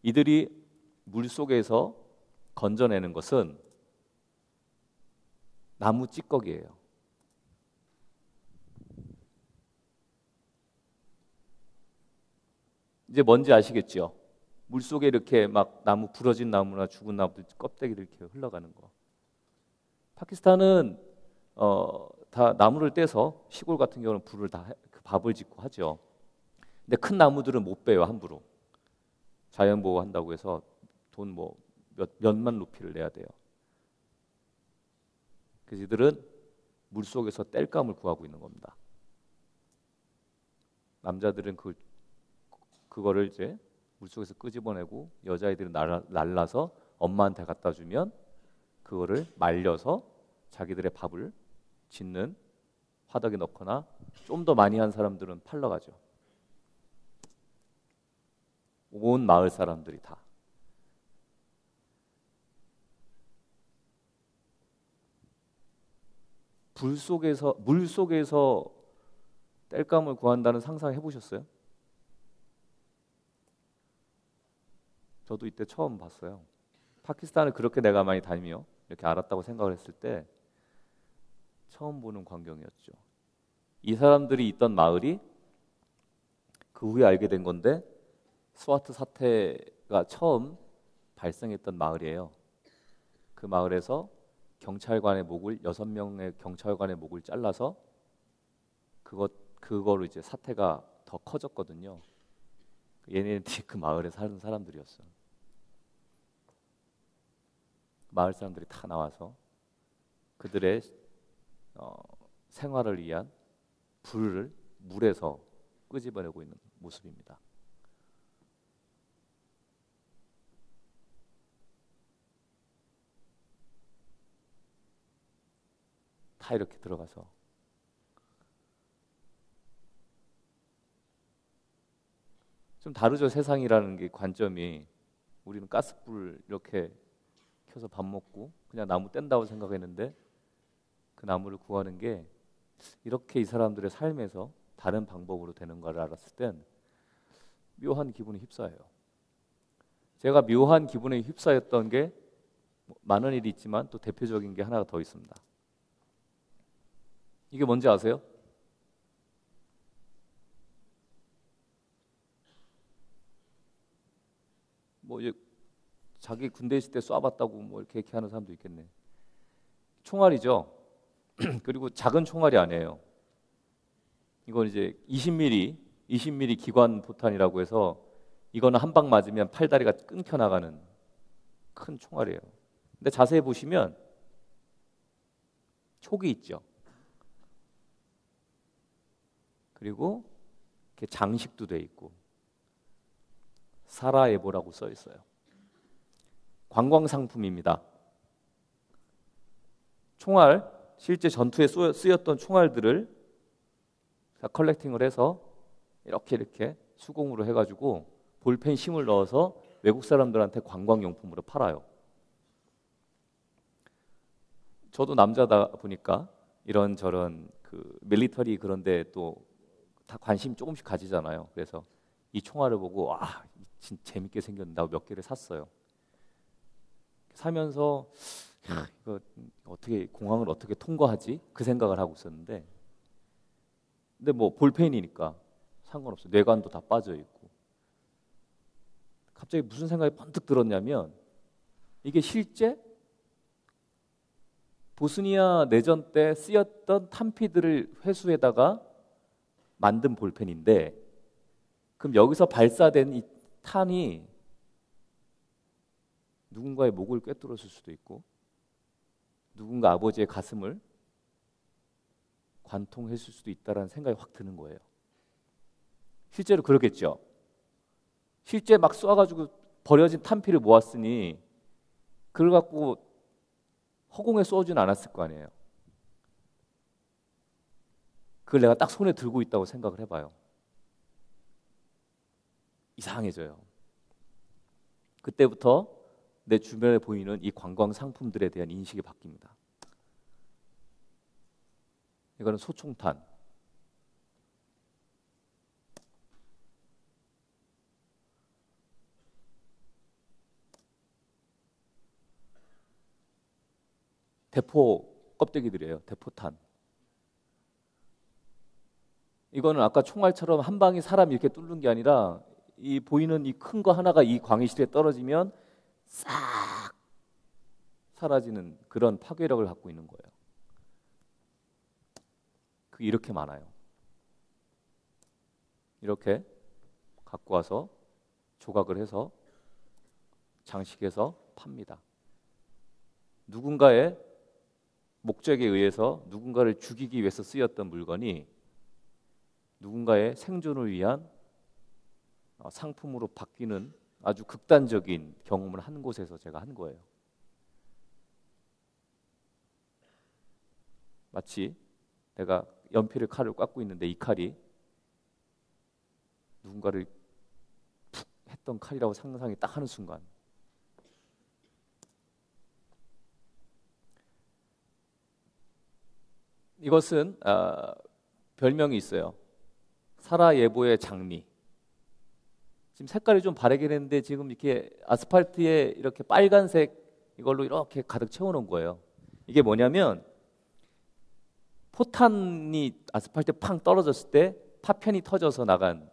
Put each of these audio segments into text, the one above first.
이들이 물 속에서 건져내는 것은 나무 찌꺼기예요. 이제 뭔지 아시겠죠? 물 속에 이렇게 막 나무, 부러진 나무나 죽은 나무들 껍데기를 이렇게 흘러가는 거. 파키스탄은 다 나무를 떼서, 시골 같은 경우는 불을 다 밥을 짓고 하죠. 근데 큰 나무들은 못 베요, 함부로. 자연 보호한다고 해서 돈 뭐 몇만 루피를 내야 돼요. 그래서 이들은 물 속에서 땔감을 구하고 있는 겁니다. 남자들은 그거를 이제 물 속에서 끄집어내고, 여자아이들은 날라서 엄마한테 갖다 주면 그거를 말려서 자기들의 밥을 짓는 화덕에 넣거나, 좀 더 많이 한 사람들은 팔러 가죠. 온 마을 사람들이 다. 물 속에서 땔감을 구한다는 상상 해보셨어요? 저도 이때 처음 봤어요. 파키스탄을 그렇게 내가 많이 다니며 이렇게 알았다고 생각을 했을 때 처음 보는 광경이었죠. 이 사람들이 있던 마을이 그 후에 알게 된 건데, 스와트 사태가 처음 발생했던 마을이에요. 그 마을에서 경찰관의 목을, 6명의 경찰관의 목을 잘라서 그거로 이제 사태가 더 커졌거든요. 얘네들이 그 마을에 사는 사람들이었어요. 마을 사람들이 다 나와서 그들의 생활을 위한 불을 물에서 끄집어내고 있는 모습입니다. 다 이렇게 들어가서. 좀 다르죠, 세상이라는 게 관점이. 우리는 가스불 이렇게 켜서 밥 먹고 그냥 나무 뗀다고 생각했는데, 그 나무를 구하는 게 이렇게 이 사람들의 삶에서 다른 방법으로 되는 걸 알았을 땐 묘한 기분이 휩싸여요. 제가 묘한 기분에 휩싸였던 게 많은 일이 있지만, 또 대표적인 게 하나가 더 있습니다. 이게 뭔지 아세요? 뭐 자기 군대 있을 때 쏴봤다고 뭐 이렇게 하는 사람도 있겠네. 총알이죠. 그리고 작은 총알이 아니에요. 이건 이제 20mm 기관 포탄이라고 해서, 이거는 한 방 맞으면 팔다리가 끊겨 나가는 큰 총알이에요. 근데 자세히 보시면 촉이 있죠. 그리고 이렇게 장식도 돼 있고, 사라에보라고 써 있어요. 관광 상품입니다. 총알, 실제 전투에 쓰였던 총알들을 다 컬렉팅을 해서 이렇게 수공으로 해가지고 볼펜 심을 넣어서 외국 사람들한테 관광용품으로 팔아요. 저도 남자다 보니까 이런저런 그 밀리터리 그런데 또 다 관심 조금씩 가지잖아요. 그래서 이 총알을 보고 진짜 재밌게 생겼는데 하고 몇 개를 샀어요. 사면서 이거 어떻게, 공항을 어떻게 통과하지? 그 생각을 하고 있었는데, 근데 뭐 볼펜이니까 상관없어요. 뇌관도 다 빠져 있고. 갑자기 무슨 생각이 번뜩 들었냐면, 이게 실제 보스니아 내전 때 쓰였던 탄피들을 회수에다가 만든 볼펜인데, 그럼 여기서 발사된 이 탄이 누군가의 목을 꿰뚫었을 수도 있고, 누군가 아버지의 가슴을 관통했을 수도 있다라는 생각이 확 드는 거예요. 실제로 그렇겠죠. 실제 막 쏴가지고 버려진 탄피를 모았으니 그걸 갖고 허공에 쏘진 않았을 거 아니에요. 그걸 내가 딱 손에 들고 있다고 생각을 해봐요. 이상해져요. 그때부터 내 주변에 보이는 이 관광 상품들에 대한 인식이 바뀝니다. 이거는 소총탄, 대포 껍데기들이에요. 대포탄. 이거는 아까 총알처럼 한 방이 사람 이렇게 뚫는 게 아니라 이 보이는 이 큰 거 하나가 이 광의실에 떨어지면 싹 사라지는 그런 파괴력을 갖고 있는 거예요. 그게 이렇게 많아요. 이렇게 갖고 와서 조각을 해서 장식해서 팝니다. 누군가의 목적에 의해서 누군가를 죽이기 위해서 쓰였던 물건이 누군가의 생존을 위한 상품으로 바뀌는 아주 극단적인 경험을 한 곳에서 제가 한 거예요. 마치 내가 연필을 칼을 꽉고 있는데 이 칼이 누군가를 푹 했던 칼이라고 상상이 딱 하는 순간 이것은 별명이 있어요. 사라예보의 장미. 지금 색깔이 좀 바래긴 했는데 지금 이렇게 아스팔트에 이렇게 빨간색 이걸로 이렇게 가득 채워놓은 거예요. 이게 뭐냐면 포탄이 아스팔트에 팡 떨어졌을 때 파편이 터져서 나간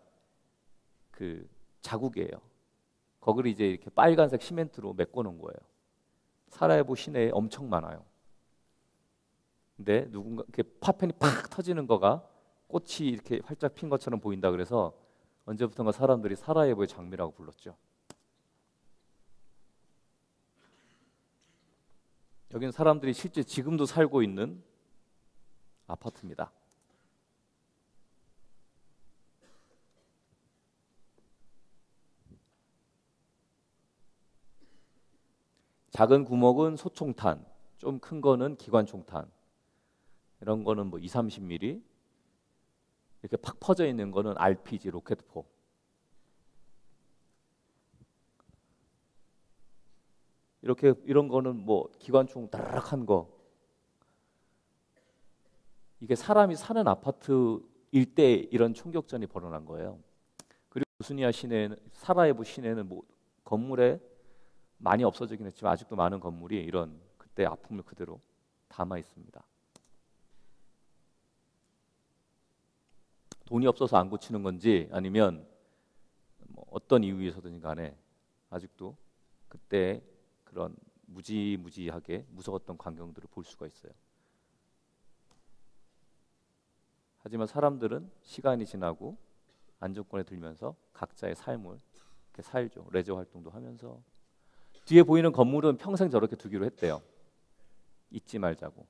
그 자국이에요. 거기를 이제 이렇게 빨간색 시멘트로 메꿔놓은 거예요. 사라예보 시내에 엄청 많아요. 근데 누군가 이렇게 파편이 팍 터지는 거가 꽃이 이렇게 활짝 핀 것처럼 보인다 그래서 언제부턴가 사람들이 사라예보의 장미라고 불렀죠. 여기는 사람들이 실제 지금도 살고 있는 아파트입니다. 작은 구멍은 소총탄, 좀 큰 거는 기관총탄. 이런 거는 뭐 20-30mm. 이렇게 팍 퍼져 있는 거는 RPG 로켓포. 이렇게 이런 거는 뭐 기관총 다락한 거. 이게 사람이 사는 아파트일 때 이런 총격전이 벌어난 거예요. 그리고 보스니아 시내는 사라예보 시내는 뭐 건물에 많이 없어지긴 했지만 아직도 많은 건물이 이런 그때 아픔을 그대로 담아 있습니다. 돈이 없어서 안 고치는 건지 아니면 뭐 어떤 이유에서든지 간에 아직도 그때 그런 무지무지하게 무서웠던 광경들을 볼 수가 있어요. 하지만 사람들은 시간이 지나고 안정권에 들면서 각자의 삶을 이렇게 살죠. 레저 활동도 하면서. 뒤에 보이는 건물은 평생 저렇게 두기로 했대요. 잊지 말자고.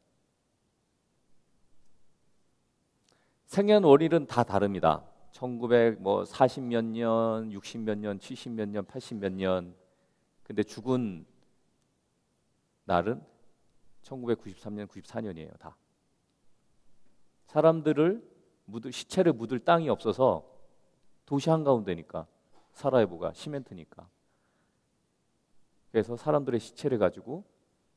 생년월일은 다 다릅니다. 1940 몇 년, 60 몇 년, 70 몇 년, 80 몇 년. 근데 죽은 날은 1993년, 94년이에요. 다. 사람들을 시체를 묻을 땅이 없어서 도시 한가운데니까 사라예보가 시멘트니까. 그래서 사람들의 시체를 가지고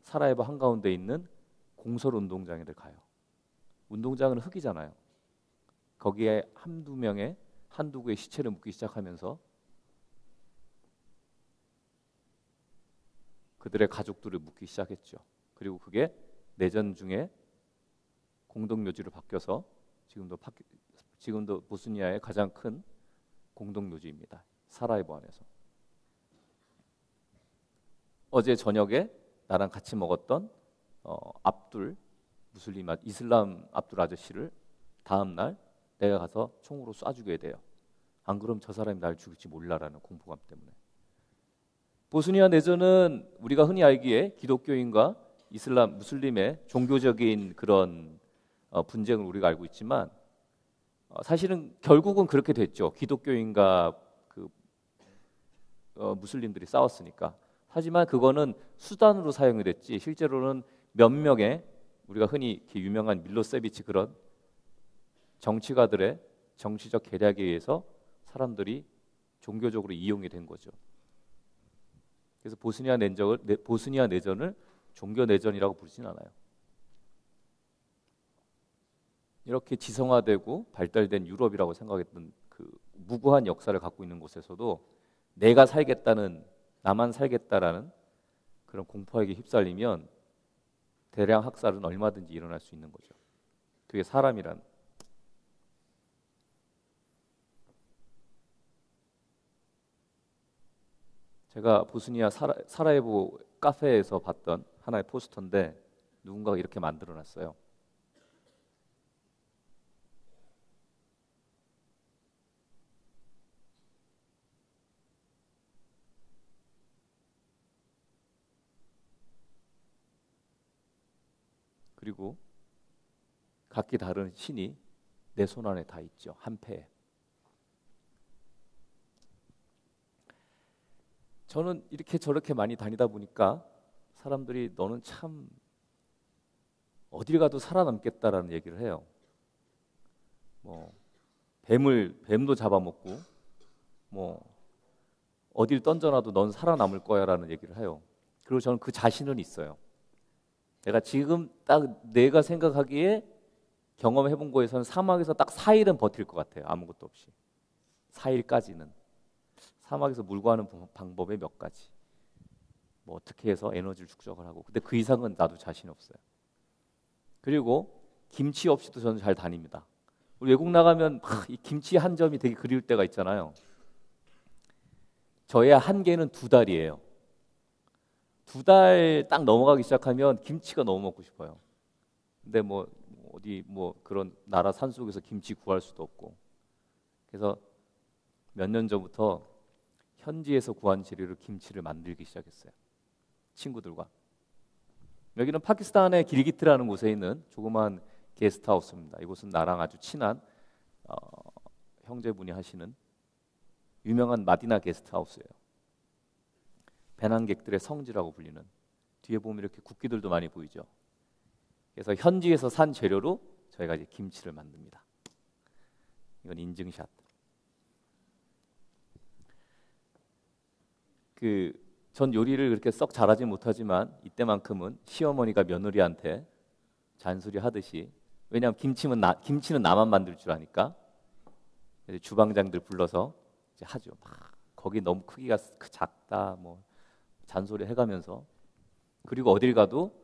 사라예보 한가운데 있는 공설 운동장에들 가요. 운동장은 흙이잖아요. 거기에 한두 구의 시체를 묻기 시작하면서 그들의 가족들을 묻기 시작했죠. 그리고 그게 내전 중에 공동묘지로 바뀌어서 지금도 보스니아의 가장 큰 공동묘지입니다. 사라예보 안에서. 어제 저녁에 나랑 같이 먹었던 이슬람 압둘 아저씨를 다음 날 내가 가서 총으로 쏴주게 돼요. 안 그럼 저 사람이 날 죽일지 몰라라는 공포감 때문에. 보스니아 내전은 우리가 흔히 알기에 기독교인과 무슬림의 종교적인 그런 분쟁을 우리가 알고 있지만 사실은 결국은 그렇게 됐죠. 기독교인과 무슬림들이 싸웠으니까. 하지만 그거는 수단으로 사용이 됐지 실제로는 몇 명의 우리가 흔히 이렇게 유명한 밀로세비치 그런 정치가들의 정치적 계략에 의해서 사람들이 종교적으로 이용이 된 거죠. 그래서 보스니아 내전을 종교 내전이라고 부르진 않아요. 이렇게 지성화되고 발달된 유럽이라고 생각했던 그 무고한 역사를 갖고 있는 곳에서도 나만 살겠다라는 그런 공포에게 휩쓸리면 대량 학살은 얼마든지 일어날 수 있는 거죠. 그게 사람이란. 제가 보스니아 사라예보 카페에서 봤던 하나의 포스터인데 누군가가 이렇게 만들어 놨어요. 그리고 각기 다른 신이 내 손 안에 다 있죠. 한 패에. 저는 이렇게 저렇게 많이 다니다 보니까 사람들이 너는 참 어딜 가도 살아남겠다라는 얘기를 해요. 뭐 뱀도 잡아먹고 뭐 어딜 던져놔도 넌 살아남을 거야라는 얘기를 해요. 그리고 저는 그 자신은 있어요. 내가 지금 딱 내가 생각하기에 경험해본 거에서는 사막에서 딱 4일은 버틸 것 같아요. 아무것도 없이. 4일까지는. 사막에서 물 구하는 방법의 몇 가지. 뭐 어떻게 해서 에너지를 축적을 하고. 근데 그 이상은 나도 자신 없어요. 그리고 김치 없이도 저는 잘 다닙니다. 외국 나가면 이 김치 한 점이 되게 그리울 때가 있잖아요. 저의 한계는 2달이에요. 2달 딱 넘어가기 시작하면 김치가 너무 먹고 싶어요. 근데 뭐 어디 뭐 그런 나라 산속에서 김치 구할 수도 없고. 그래서 몇 년 전부터 현지에서 구한 재료로 김치를 만들기 시작했어요. 친구들과. 여기는 파키스탄의 길기트라는 곳에 있는 조그만 게스트하우스입니다. 이곳은 나랑 아주 친한 형제분이 하시는 유명한 마디나 게스트하우스예요. 배낭객들의 성지라고 불리는. 뒤에 보면 이렇게 국기들도 많이 보이죠. 그래서 현지에서 산 재료로 저희가 이제 김치를 만듭니다. 이건 인증샷. 전 요리를 그렇게 썩 잘하지 못하지만 이때만큼은 시어머니가 며느리한테 잔소리 하듯이, 왜냐하면 김치는 나만 만들 줄 아니까 주방장들 불러서 이제 하죠. 막 거기 너무 크기가 작다 뭐 잔소리 해가면서. 그리고 어딜 가도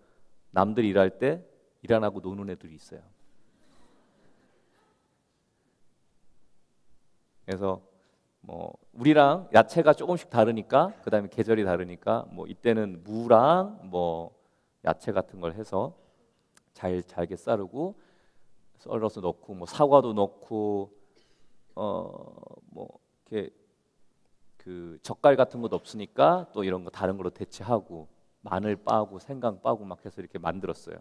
남들 일할 때 일 안 하고 노는 애들이 있어요. 그래서 뭐 우리랑 야채가 조금씩 다르니까, 그다음에 계절이 다르니까 뭐 이때는 무랑 뭐 야채 같은 걸 해서 잘게 자르고 썰어서 넣고, 뭐 사과도 넣고 뭐 이렇게 그 젓갈 같은 것도 없으니까 또 이런 거 다른 걸로 대체하고, 마늘 빠고 생강 빠고 막 해서 이렇게 만들었어요.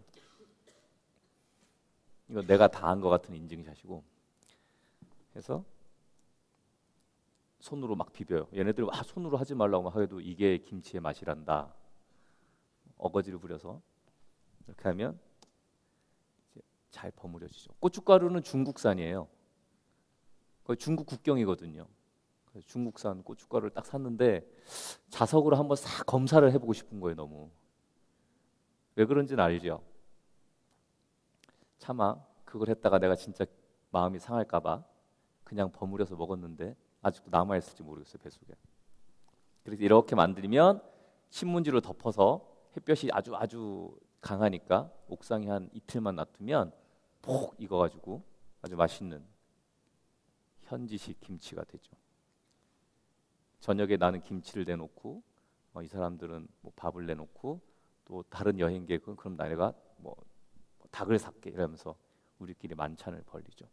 이거 내가 다 한 것 같은 인증샷이고. 그래서 손으로 막 비벼요. 얘네들 손으로 하지 말라고 막 해도 이게 김치의 맛이란다. 어거지를 부려서 이렇게 하면 이제 잘 버무려지죠. 고춧가루는 중국산이에요. 거의 중국 국경이거든요. 그래서 중국산 고춧가루를 딱 샀는데 자석으로 한번 싹 검사를 해보고 싶은 거예요. 너무. 왜 그런지는 알죠. 차마 그걸 했다가 내가 진짜 마음이 상할까 봐 그냥 버무려서 먹었는데 아직도 남아있을지 모르겠어요, 뱃속에. 그래서 이렇게 만들면 신문지로 덮어서 햇볕이 아주 강하니까 옥상에 한 이틀만 놔두면 폭 익어가지고 아주 맛있는 현지식 김치가 되죠. 저녁에 나는 김치를 내놓고 이 사람들은 뭐 밥을 내놓고, 또 다른 여행객은 그럼 내가 뭐 닭을 살게 이러면서 우리끼리 만찬을 벌이죠.